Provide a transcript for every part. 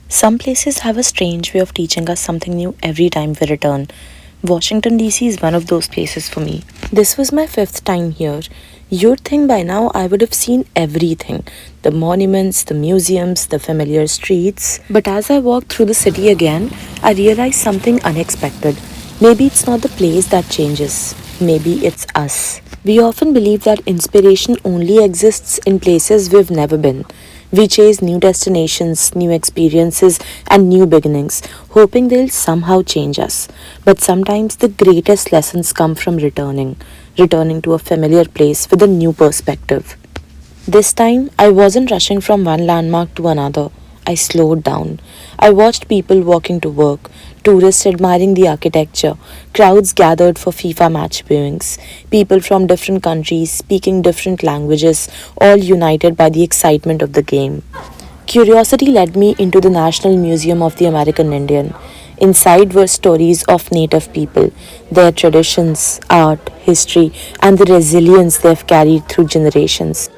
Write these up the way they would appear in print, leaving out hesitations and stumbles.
Some places have a strange way of teaching us something new every time we return. Washington DC is one of those places for me. This was my fifth time here. You'd think by now I would have seen everything, the monuments, the museums, the familiar streets. But as I walked through the city again, I realized something unexpected. Maybe it's not the place that changes, maybe it's us. We often believe that inspiration only exists in places we've never been. We chase new destinations, new experiences, and new beginnings, hoping they'll somehow change us. But sometimes the greatest lessons come from returning to a familiar place with a new perspective. This time, I wasn't rushing from one landmark to another. I slowed down. I watched people walking to work, tourists admiring the architecture, crowds gathered for FIFA match viewings, people from different countries speaking different languages, all united by the excitement of the game. Curiosity led me into the National Museum of the American Indian. Inside were stories of native people, their traditions, art, history, and the resilience they've carried through generations.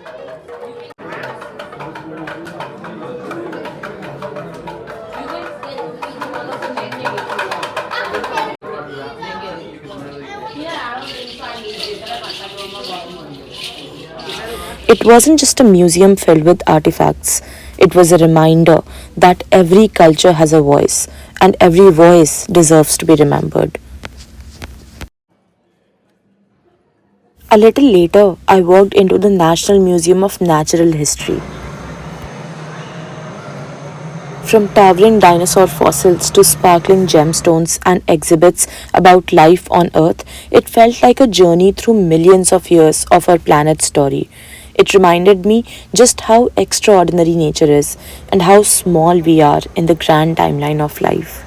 It wasn't just a museum filled with artifacts, it was a reminder that every culture has a voice, and every voice deserves to be remembered. A little later, I walked into the National Museum of Natural History. From towering dinosaur fossils to sparkling gemstones and exhibits about life on Earth, it felt like a journey through millions of years of our planet's story. It reminded me just how extraordinary nature is and how small we are in the grand timeline of life.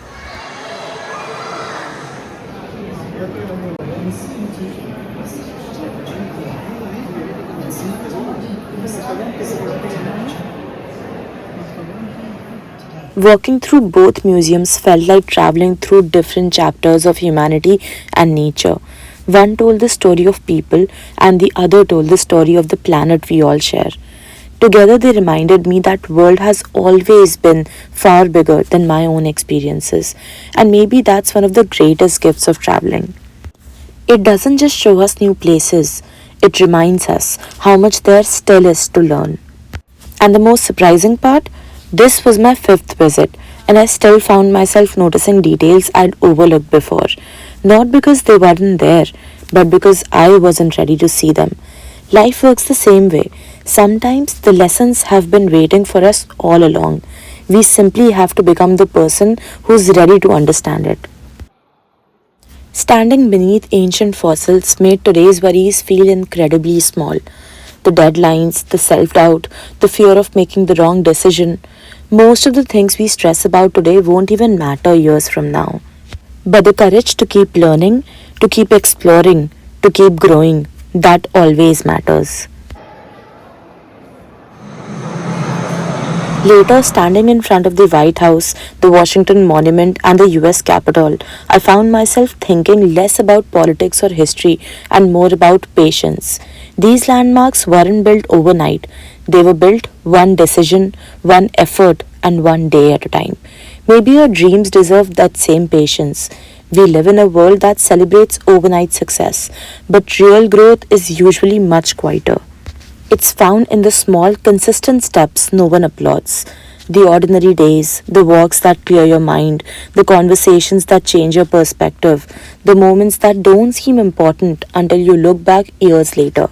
Walking through both museums felt like traveling through different chapters of humanity and nature. One told the story of people, and the other told the story of the planet we all share. Together, they reminded me that world has always been far bigger than my own experiences, and maybe that's one of the greatest gifts of traveling. It doesn't just show us new places; it reminds us how much there still is to learn. And the most surprising part? This was my fifth visit, and I still found myself noticing details I'd overlooked before. Not because they weren't there, but because I wasn't ready to see them. Life works the same way. Sometimes the lessons have been waiting for us all along. We simply have to become the person who's ready to understand it. Standing beneath ancient fossils made today's worries feel incredibly small. The deadlines, the self doubt, the fear of making the wrong decision. Most of the things we stress about today won't even matter years from now. But the courage to keep learning, to keep exploring, to keep growing, that always matters. Later, standing in front of the White House, the Washington Monument, and the US Capitol, I found myself thinking less about politics or history and more about patience. These landmarks weren't built overnight, they were built one decision, one effort, and one day at a time. Maybe our dreams deserve that same patience. We live in a world that celebrates overnight success, but real growth is usually much quieter. It's found in the small, consistent steps no one applauds. The ordinary days, the walks that clear your mind, the conversations that change your perspective, the moments that don't seem important until you look back years later.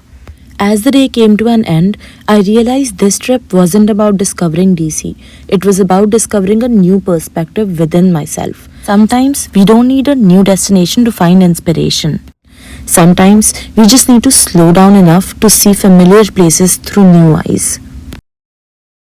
As the day came to an end, I realized this trip wasn't about discovering DC. It was about discovering a new perspective within myself. Sometimes we don't need a new destination to find inspiration. Sometimes we just need to slow down enough to see familiar places through new eyes.